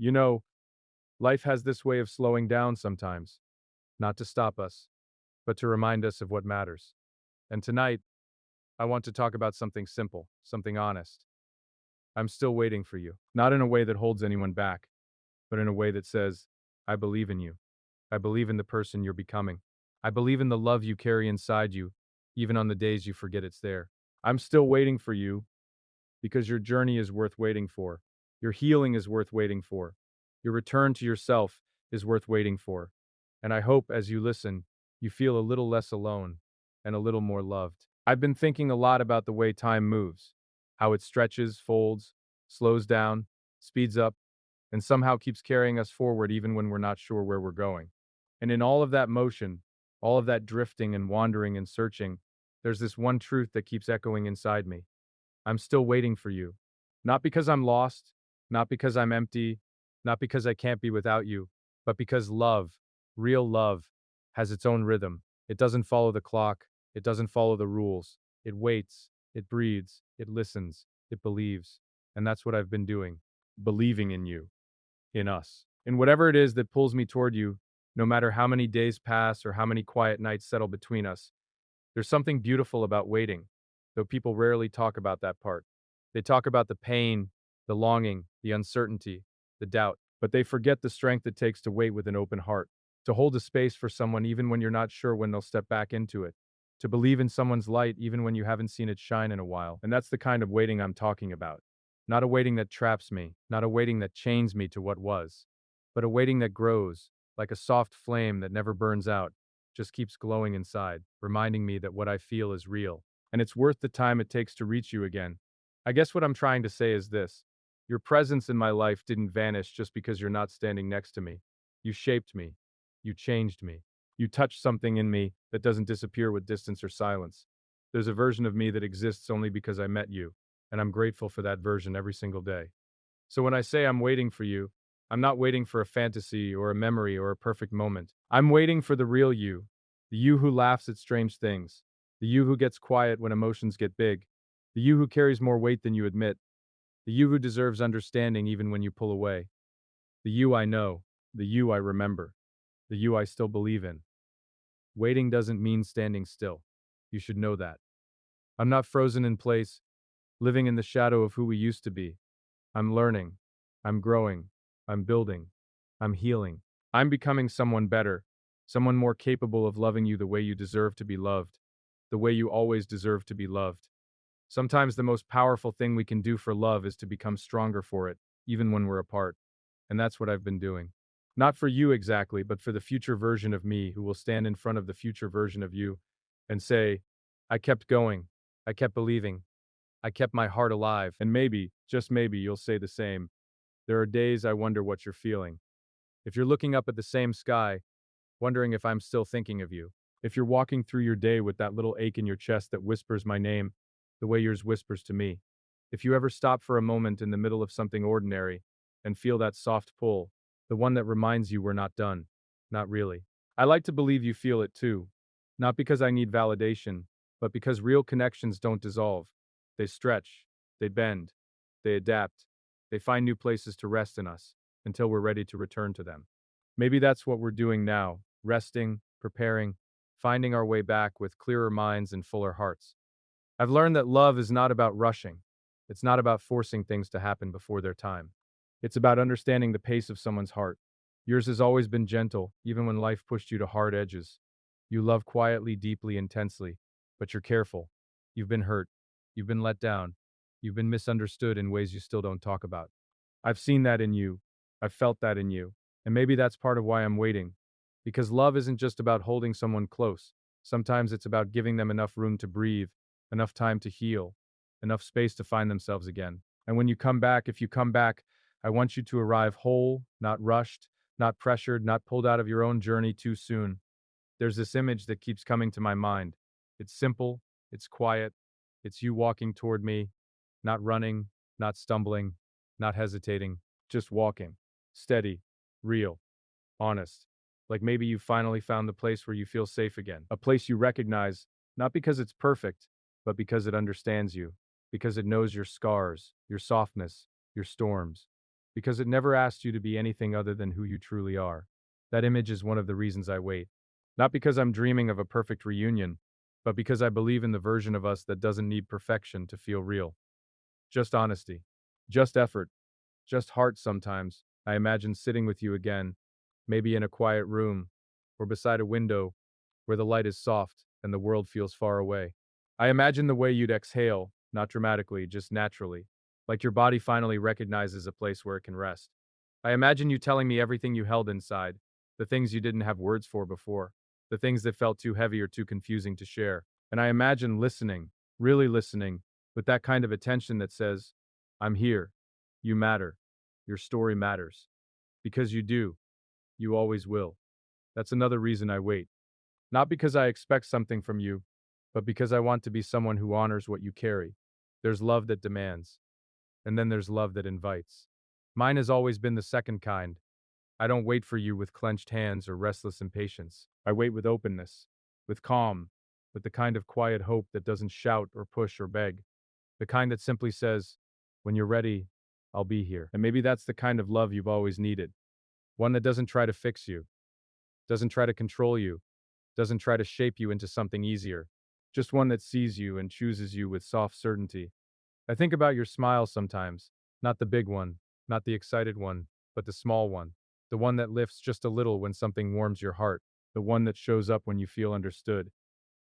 You know, life has this way of slowing down sometimes, not to stop us, but to remind us of what matters. And tonight, I want to talk about something simple, something honest. I'm still waiting for you, not in a way that holds anyone back, but in a way that says, I believe in you. I believe in the person you're becoming. I believe in the love you carry inside you, even on the days you forget it's there. I'm still waiting for you because your journey is worth waiting for. Your healing is worth waiting for. Your return to yourself is worth waiting for. And I hope as you listen, you feel a little less alone and a little more loved. I've been thinking a lot about the way time moves, how it stretches, folds, slows down, speeds up, and somehow keeps carrying us forward even when we're not sure where we're going. And in all of that motion, all of that drifting and wandering and searching, there's this one truth that keeps echoing inside me. I'm still waiting for you. Not because I'm lost, not because I'm empty, not because I can't be without you, but because love, real love, has its own rhythm. It doesn't follow the clock, it doesn't follow the rules. It waits, it breathes, it listens, it believes. And that's what I've been doing, believing in you, in us. In whatever it is that pulls me toward you, no matter how many days pass or how many quiet nights settle between us, there's something beautiful about waiting, though people rarely talk about that part. They talk about the pain, the longing, the uncertainty, the doubt, but they forget the strength it takes to wait with an open heart, to hold a space for someone even when you're not sure when they'll step back into it, to believe in someone's light even when you haven't seen it shine in a while. And that's the kind of waiting I'm talking about. Not a waiting that traps me, not a waiting that chains me to what was, but a waiting that grows, like a soft flame that never burns out, just keeps glowing inside, reminding me that what I feel is real, and it's worth the time it takes to reach you again. I guess what I'm trying to say is this: your presence in my life didn't vanish just because you're not standing next to me. You shaped me. You changed me. You touched something in me that doesn't disappear with distance or silence. There's a version of me that exists only because I met you, and I'm grateful for that version every single day. So when I say I'm waiting for you, I'm not waiting for a fantasy or a memory or a perfect moment. I'm waiting for the real you, the you who laughs at strange things, the you who gets quiet when emotions get big, the you who carries more weight than you admit, the you who deserves understanding even when you pull away, the you I know, the you I remember, the you I still believe in. Waiting doesn't mean standing still. You should know that. I'm not frozen in place, living in the shadow of who we used to be. I'm learning. I'm growing. I'm building. I'm healing. I'm becoming someone better, someone more capable of loving you the way you deserve to be loved, the way you always deserve to be loved. Sometimes the most powerful thing we can do for love is to become stronger for it, even when we're apart. And that's what I've been doing. Not for you exactly, but for the future version of me who will stand in front of the future version of you and say, I kept going. I kept believing. I kept my heart alive. And maybe, just maybe, you'll say the same. There are days I wonder what you're feeling. If you're looking up at the same sky, wondering if I'm still thinking of you. If you're walking through your day with that little ache in your chest that whispers my name, the way yours whispers to me. If you ever stop for a moment in the middle of something ordinary and feel that soft pull, the one that reminds you we're not done. Not really. I like to believe you feel it too. Not because I need validation, but because real connections don't dissolve. They stretch, they bend, they adapt, they find new places to rest in us until we're ready to return to them. Maybe that's what we're doing now, resting, preparing, finding our way back with clearer minds and fuller hearts. I've learned that love is not about rushing. It's not about forcing things to happen before their time. It's about understanding the pace of someone's heart. Yours has always been gentle, even when life pushed you to hard edges. You love quietly, deeply, intensely, but you're careful. You've been hurt. You've been let down. You've been misunderstood in ways you still don't talk about. I've seen that in you. I've felt that in you. And maybe that's part of why I'm waiting. Because love isn't just about holding someone close. Sometimes it's about giving them enough room to breathe, enough time to heal, enough space to find themselves again. And when you come back, if you come back, I want you to arrive whole, not rushed, not pressured, not pulled out of your own journey too soon. There's this image that keeps coming to my mind. It's simple, it's quiet, it's you walking toward me, not running, not stumbling, not hesitating, just walking. Steady, real, honest. Like maybe you finally found the place where you feel safe again. A place you recognize, not because it's perfect, but because it understands you, because it knows your scars, your softness, your storms, because it never asked you to be anything other than who you truly are. That image is one of the reasons I wait. Not because I'm dreaming of a perfect reunion, but because I believe in the version of us that doesn't need perfection to feel real. Just honesty. Just effort. Just heart sometimes. I imagine sitting with you again, maybe in a quiet room, or beside a window where the light is soft and the world feels far away. I imagine the way you'd exhale, not dramatically, just naturally, like your body finally recognizes a place where it can rest. I imagine you telling me everything you held inside, the things you didn't have words for before, the things that felt too heavy or too confusing to share. And I imagine listening, really listening, with that kind of attention that says, I'm here, you matter, your story matters. Because you do, you always will. That's another reason I wait. Not because I expect something from you, but because I want to be someone who honors what you carry. There's love that demands, and then there's love that invites. Mine has always been the second kind. I don't wait for you with clenched hands or restless impatience. I wait with openness, with calm, with the kind of quiet hope that doesn't shout or push or beg. The kind that simply says, when you're ready, I'll be here. And maybe that's the kind of love you've always needed. One that doesn't try to fix you, doesn't try to control you, doesn't try to shape you into something easier. Just one that sees you and chooses you with soft certainty. I think about your smile sometimes, not the big one, not the excited one, but the small one. The one that lifts just a little when something warms your heart, the one that shows up when you feel understood.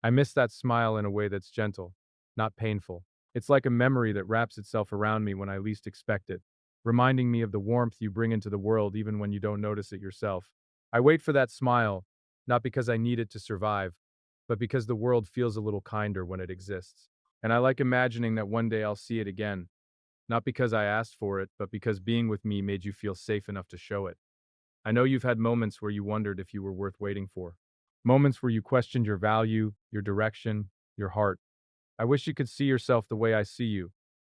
I miss that smile in a way that's gentle, not painful. It's like a memory that wraps itself around me when I least expect it, reminding me of the warmth you bring into the world even when you don't notice it yourself. I wait for that smile, not because I need it to survive, but because the world feels a little kinder when it exists. And I like imagining that one day I'll see it again, not because I asked for it, but because being with me made you feel safe enough to show it. I know you've had moments where you wondered if you were worth waiting for. Moments where you questioned your value, your direction, your heart. I wish you could see yourself the way I see you,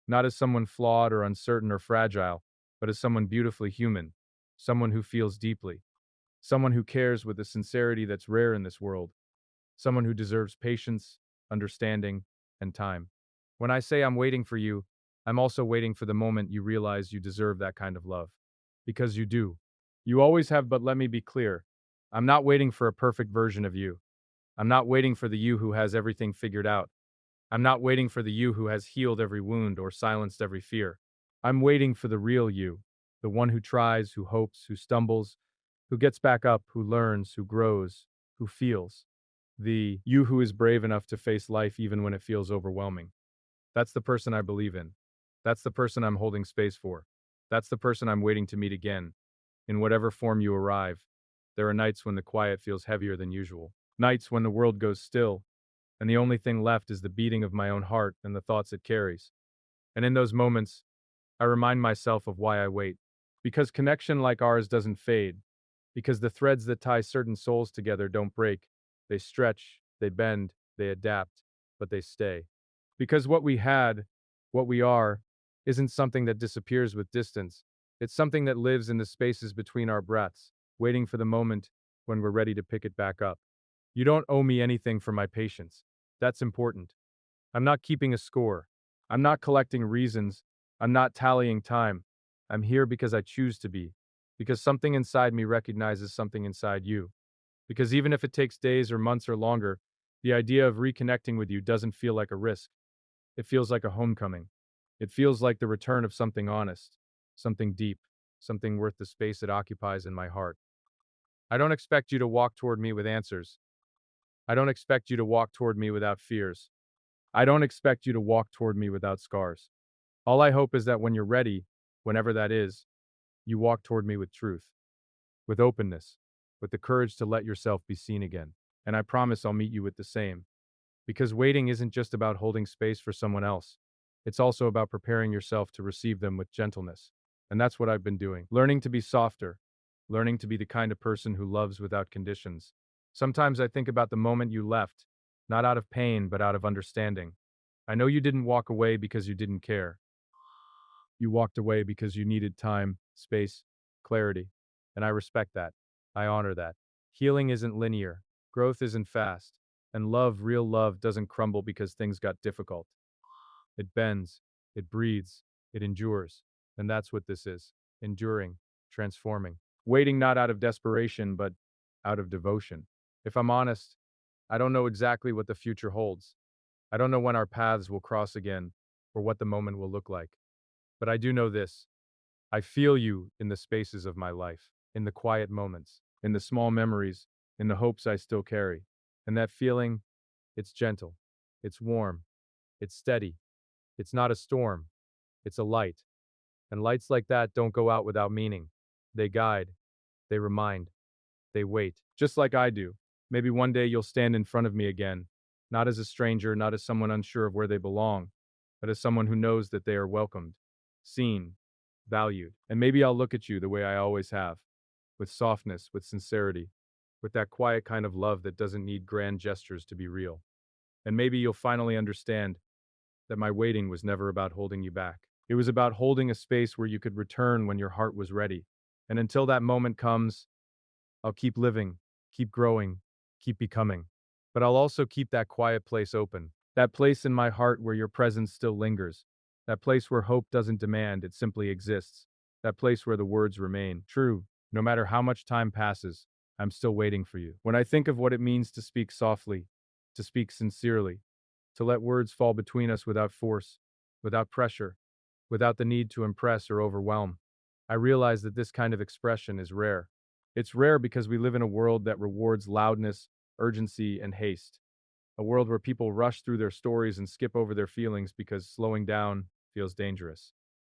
not as someone flawed or uncertain or fragile, but as someone beautifully human, someone who feels deeply, someone who cares with a sincerity that's rare in this world, someone who deserves patience, understanding, and time. When I say I'm waiting for you, I'm also waiting for the moment you realize you deserve that kind of love. Because you do. You always have, but let me be clear. I'm not waiting for a perfect version of you. I'm not waiting for the you who has everything figured out. I'm not waiting for the you who has healed every wound or silenced every fear. I'm waiting for the real you, the one who tries, who hopes, who stumbles, who gets back up, who learns, who grows, who feels. The you who is brave enough to face life even when it feels overwhelming. That's the person I believe in. That's the person I'm holding space for. That's the person I'm waiting to meet again. In whatever form you arrive, there are nights when the quiet feels heavier than usual. Nights when the world goes still, and the only thing left is the beating of my own heart and the thoughts it carries. And in those moments, I remind myself of why I wait. Because connection like ours doesn't fade. Because the threads that tie certain souls together don't break. They stretch, they bend, they adapt, but they stay. Because what we had, what we are, isn't something that disappears with distance. It's something that lives in the spaces between our breaths, waiting for the moment when we're ready to pick it back up. You don't owe me anything for my patience. That's important. I'm not keeping a score. I'm not collecting reasons. I'm not tallying time. I'm here because I choose to be. Because something inside me recognizes something inside you. Because even if it takes days or months or longer, the idea of reconnecting with you doesn't feel like a risk. It feels like a homecoming. It feels like the return of something honest, something deep, something worth the space it occupies in my heart. I don't expect you to walk toward me with answers. I don't expect you to walk toward me without fears. I don't expect you to walk toward me without scars. All I hope is that when you're ready, whenever that is, you walk toward me with truth, with openness, with the courage to let yourself be seen again. And I promise I'll meet you with the same. Because waiting isn't just about holding space for someone else. It's also about preparing yourself to receive them with gentleness. And that's what I've been doing. Learning to be softer, learning to be the kind of person who loves without conditions. Sometimes I think about the moment you left, not out of pain, but out of understanding. I know you didn't walk away because you didn't care. You walked away because you needed time, space, clarity. And I respect that. I honor that. Healing isn't linear. Growth isn't fast. And love, real love, doesn't crumble because things got difficult. It bends, it breathes, it endures. And that's what this is. enduring, transforming. Waiting not out of desperation, but out of devotion. If I'm honest, I don't know exactly what the future holds. I don't know when our paths will cross again or what the moment will look like. But I do know this. I feel you in the spaces of my life, in the quiet moments, in the small memories, in the hopes I still carry. And that feeling, it's gentle, it's warm, it's steady. It's not a storm, it's a light. And lights like that don't go out without meaning. They guide, they remind, they wait, just like I do. Maybe one day you'll stand in front of me again, not as a stranger, not as someone unsure of where they belong, but as someone who knows that they are welcomed, seen, valued. And maybe I'll look at you the way I always have, with softness, with sincerity, with that quiet kind of love that doesn't need grand gestures to be real. And maybe you'll finally understand that my waiting was never about holding you back. It was about holding a space where you could return when your heart was ready. And until that moment comes, I'll keep living, keep growing, keep becoming. But I'll also keep that quiet place open, that place in my heart where your presence still lingers, that place where hope doesn't demand, it simply exists, that place where the words remain true. No matter how much time passes, I'm still waiting for you. When I think of what it means to speak softly, to speak sincerely, to let words fall between us without force, without pressure, without the need to impress or overwhelm, I realize that this kind of expression is rare. It's rare because we live in a world that rewards loudness, urgency, and haste. A world where people rush through their stories and skip over their feelings because slowing down feels dangerous.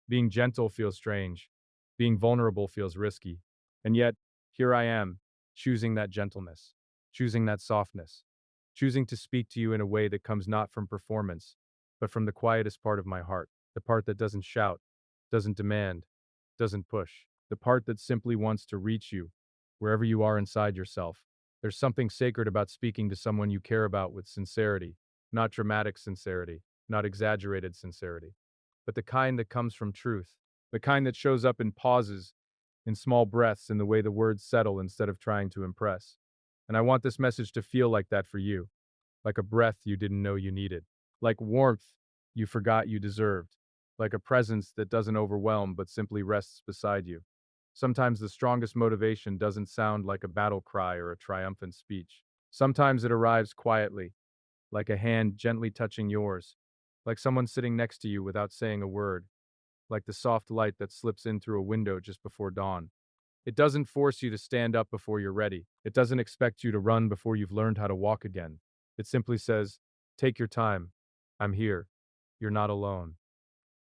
Being gentle feels strange. Being vulnerable feels risky. And yet, here I am, choosing that gentleness, choosing that softness, choosing to speak to you in a way that comes not from performance, but from the quietest part of my heart, the part that doesn't shout, doesn't demand, doesn't push, the part that simply wants to reach you, wherever you are inside yourself. There's something sacred about speaking to someone you care about with sincerity, not dramatic sincerity, not exaggerated sincerity, but the kind that comes from truth, the kind that shows up in pauses, in small breaths, in the way the words settle instead of trying to impress. And I want this message to feel like that for you, like a breath you didn't know you needed, like warmth you forgot you deserved, like a presence that doesn't overwhelm but simply rests beside you. Sometimes the strongest motivation doesn't sound like a battle cry or a triumphant speech. Sometimes it arrives quietly, like a hand gently touching yours, like someone sitting next to you without saying a word, like the soft light that slips in through a window just before dawn. It doesn't force you to stand up before you're ready. It doesn't expect you to run before you've learned how to walk again. It simply says, take your time. I'm here. You're not alone.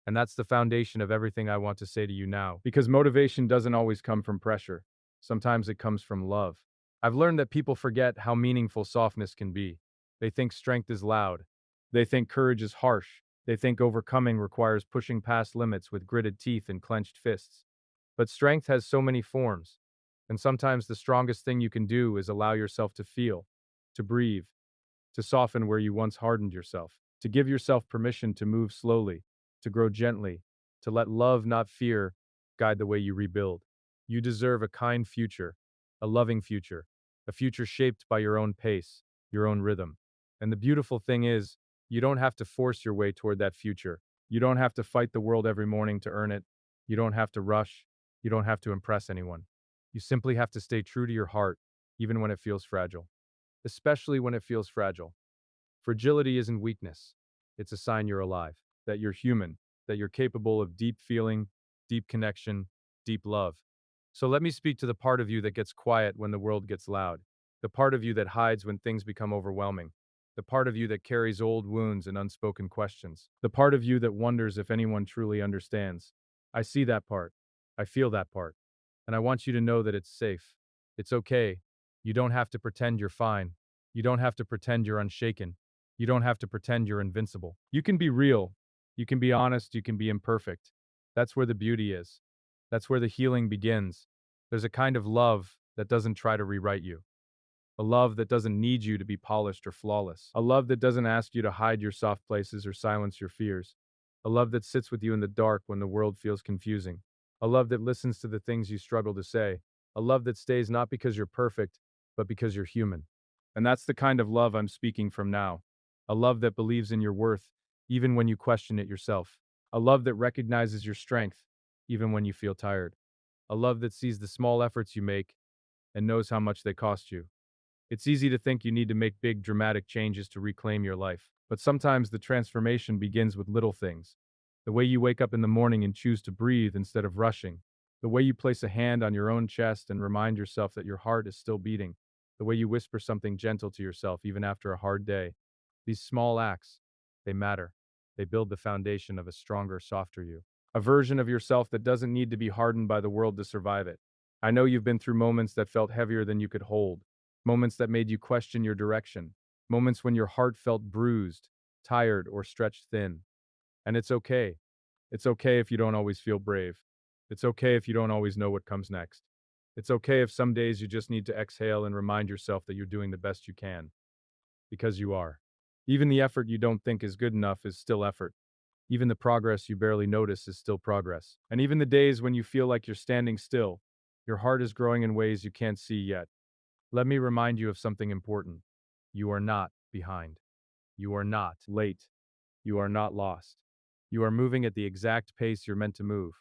And that's the foundation of everything I want to say to you now. Because motivation doesn't always come from pressure. Sometimes it comes from love. I've learned that people forget how meaningful softness can be. They think strength is loud. They think courage is harsh. They think overcoming requires pushing past limits with gritted teeth and clenched fists. But strength has so many forms. And sometimes the strongest thing you can do is allow yourself to feel, to breathe, to soften where you once hardened yourself, to give yourself permission to move slowly, to grow gently, to let love, not fear, guide the way you rebuild. You deserve a kind future, a loving future, a future shaped by your own pace, your own rhythm. And the beautiful thing is, you don't have to force your way toward that future. You don't have to fight the world every morning to earn it. You don't have to rush. You don't have to impress anyone. You simply have to stay true to your heart, even when it feels fragile, especially when it feels fragile. Fragility isn't weakness. It's a sign you're alive, that you're human, that you're capable of deep feeling, deep connection, deep love. So let me speak to the part of you that gets quiet when the world gets loud, the part of you that hides when things become overwhelming, the part of you that carries old wounds and unspoken questions, the part of you that wonders if anyone truly understands. I see that part. I feel that part. And I want you to know that it's safe. It's okay. You don't have to pretend you're fine. You don't have to pretend you're unshaken. You don't have to pretend you're invincible. You can be real. You can be honest. You can be imperfect. That's where the beauty is. That's where the healing begins. There's a kind of love that doesn't try to rewrite you. A love that doesn't need you to be polished or flawless. A love that doesn't ask you to hide your soft places or silence your fears. A love that sits with you in the dark when the world feels confusing. A love that listens to the things you struggle to say. A love that stays not because you're perfect, but because you're human. And that's the kind of love I'm speaking from now. A love that believes in your worth, even when you question it yourself. A love that recognizes your strength, even when you feel tired. A love that sees the small efforts you make and knows how much they cost you. It's easy to think you need to make big, dramatic changes to reclaim your life, but sometimes the transformation begins with little things. The way you wake up in the morning and choose to breathe instead of rushing. The way you place a hand on your own chest and remind yourself that your heart is still beating. The way you whisper something gentle to yourself even after a hard day. These small acts, they matter. They build the foundation of a stronger, softer you. A version of yourself that doesn't need to be hardened by the world to survive it. I know you've been through moments that felt heavier than you could hold, moments that made you question your direction, moments when your heart felt bruised, tired, or stretched thin. And it's okay. It's okay if you don't always feel brave. It's okay if you don't always know what comes next. It's okay if some days you just need to exhale and remind yourself that you're doing the best you can, because you are. Even the effort you don't think is good enough is still effort. Even the progress you barely notice is still progress. And even the days when you feel like you're standing still, your heart is growing in ways you can't see yet. Let me remind you of something important. You are not behind. You are not late. You are not lost. You are moving at the exact pace you're meant to move.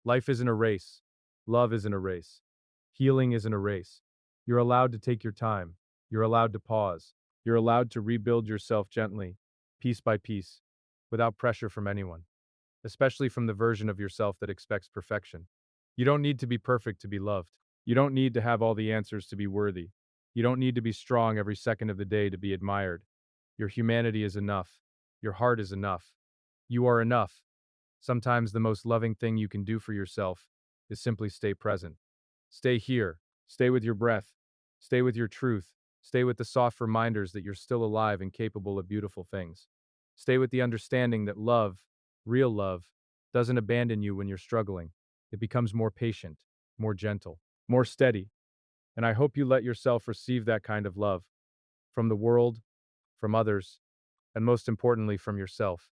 Life isn't a race. Love isn't a race. Healing isn't a race. You're allowed to take your time. You're allowed to pause. You're allowed to rebuild yourself gently, piece by piece, without pressure from anyone, especially from the version of yourself that expects perfection. You don't need to be perfect to be loved. You don't need to have all the answers to be worthy. You don't need to be strong every second of the day to be admired. Your humanity is enough. Your heart is enough. You are enough. Sometimes the most loving thing you can do for yourself is simply stay present. Stay here. Stay with your breath. Stay with your truth. Stay with the soft reminders that you're still alive and capable of beautiful things. Stay with the understanding that love, real love, doesn't abandon you when you're struggling. It becomes more patient, more gentle, more steady. And I hope you let yourself receive that kind of love from the world, from others, and most importantly, from yourself.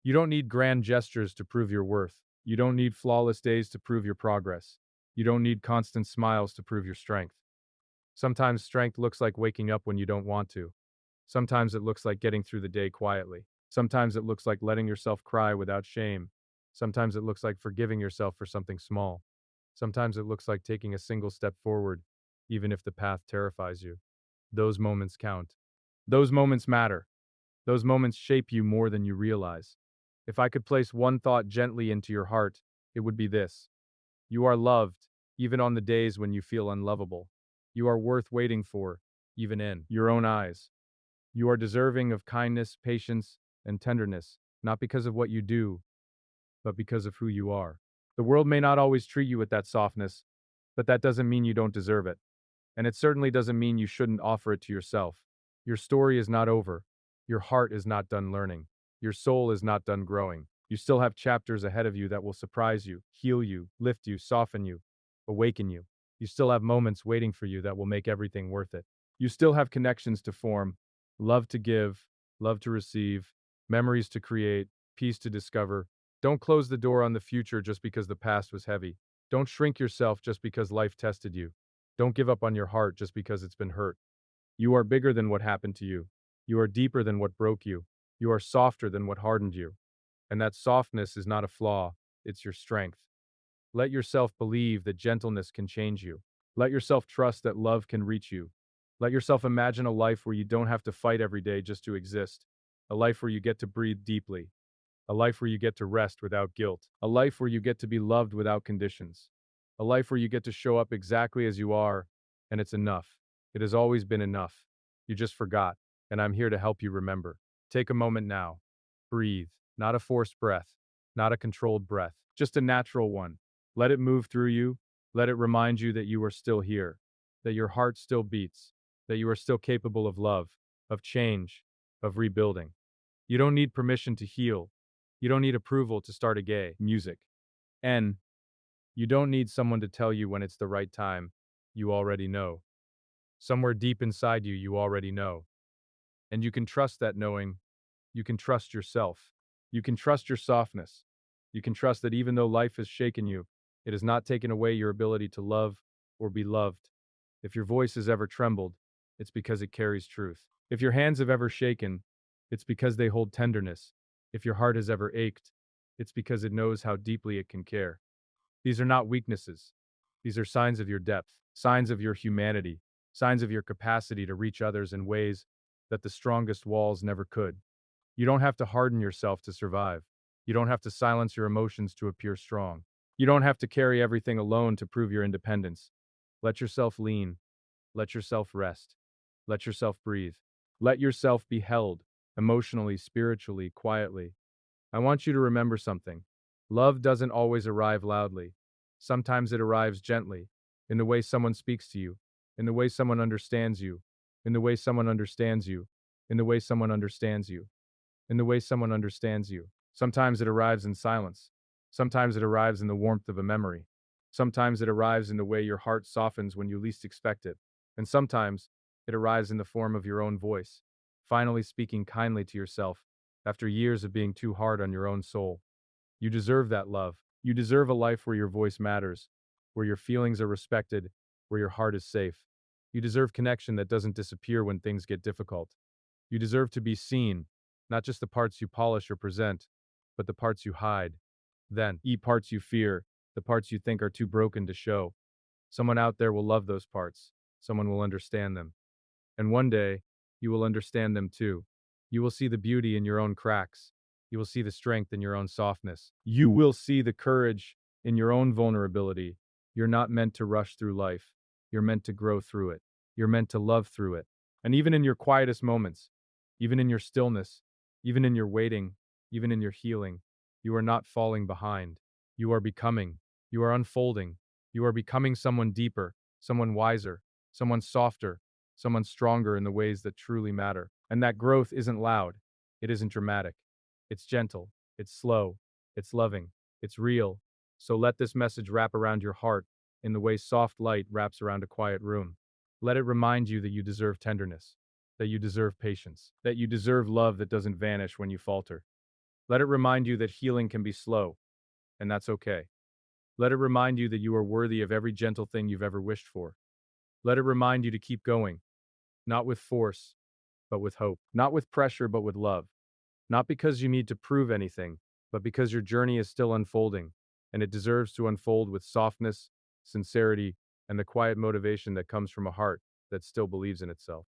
You don't need grand gestures to prove your worth. You don't need flawless days to prove your progress. You don't need constant smiles to prove your strength. Sometimes strength looks like waking up when you don't want to. Sometimes it looks like getting through the day quietly. Sometimes it looks like letting yourself cry without shame. Sometimes it looks like forgiving yourself for something small. Sometimes it looks like taking a single step forward, even if the path terrifies you. Those moments count. Those moments matter. Those moments shape you more than you realize. If I could place one thought gently into your heart, it would be this. You are loved, even on the days when you feel unlovable. You are worth waiting for, even in your own eyes. You are deserving of kindness, patience, and tenderness, not because of what you do, but because of who you are. The world may not always treat you with that softness, but that doesn't mean you don't deserve it. And it certainly doesn't mean you shouldn't offer it to yourself. Your story is not over. Your heart is not done learning. Your soul is not done growing. You still have chapters ahead of you that will surprise you, heal you, lift you, soften you, awaken you. You still have moments waiting for you that will make everything worth it. You still have connections to form, love to give, love to receive, memories to create, peace to discover. Don't close the door on the future just because the past was heavy. Don't shrink yourself just because life tested you. Don't give up on your heart just because it's been hurt. You are bigger than what happened to you. You are deeper than what broke you. You are softer than what hardened you. And that softness is not a flaw, it's your strength. Let yourself believe that gentleness can change you. Let yourself trust that love can reach you. Let yourself imagine a life where you don't have to fight every day just to exist. A life where you get to breathe deeply. A life where you get to rest without guilt. A life where you get to be loved without conditions. A life where you get to show up exactly as you are, and it's enough. It has always been enough. You just forgot, and I'm here to help you remember. Take a moment now. Breathe, not a forced breath, not a controlled breath, just a natural one. Let it move through you. Let it remind you that you are still here, that your heart still beats, that you are still capable of love, of change, of rebuilding. You don't need permission to heal. You don't need approval to start a gay music. And you don't need someone to tell you when it's the right time. You already know. Somewhere deep inside you, you already know. And you can trust that knowing. You can trust yourself. You can trust your softness. You can trust that even though life has shaken you, it has not taken away your ability to love or be loved. If your voice has ever trembled, it's because it carries truth. If your hands have ever shaken, it's because they hold tenderness. If your heart has ever ached, it's because it knows how deeply it can care. These are not weaknesses. These are signs of your depth, signs of your humanity, signs of your capacity to reach others in ways that the strongest walls never could. You don't have to harden yourself to survive. You don't have to silence your emotions to appear strong. You don't have to carry everything alone to prove your independence. Let yourself lean. Let yourself rest. Let yourself breathe. Let yourself be held emotionally, spiritually, quietly. I want you to remember something. Love doesn't always arrive loudly. Sometimes it arrives gently, in the way someone speaks to you, in the way someone understands you, in the way someone understands you, in the way someone understands you, in the way someone understands you. Sometimes it arrives in silence. Sometimes it arrives in the warmth of a memory. Sometimes it arrives in the way your heart softens when you least expect it. And sometimes it arrives in the form of your own voice, finally speaking kindly to yourself after years of being too hard on your own soul. You deserve that love. You deserve a life where your voice matters, where your feelings are respected, where your heart is safe. You deserve connection that doesn't disappear when things get difficult. You deserve to be seen, not just the parts you polish or present, but the parts you hide. Then, parts you fear, the parts you think are too broken to show. Someone out there will love those parts. Someone will understand them. And one day, you will understand them too. You will see the beauty in your own cracks. You will see the strength in your own softness. You will see the courage in your own vulnerability. You're not meant to rush through life. You're meant to grow through it. You're meant to love through it. And even in your quietest moments, even in your stillness, even in your waiting, even in your healing, you are not falling behind. You are becoming. You are unfolding. You are becoming someone deeper, someone wiser, someone softer, someone stronger in the ways that truly matter. And that growth isn't loud. It isn't dramatic. It's gentle. It's slow. It's loving. It's real. So let this message wrap around your heart in the way soft light wraps around a quiet room. Let it remind you that you deserve tenderness, that you deserve patience, that you deserve love that doesn't vanish when you falter. Let it remind you that healing can be slow, and that's okay. Let it remind you that you are worthy of every gentle thing you've ever wished for. Let it remind you to keep going, not with force, but with hope, not with pressure, but with love. Not because you need to prove anything, but because your journey is still unfolding, and it deserves to unfold with softness, sincerity, and the quiet motivation that comes from a heart that still believes in itself.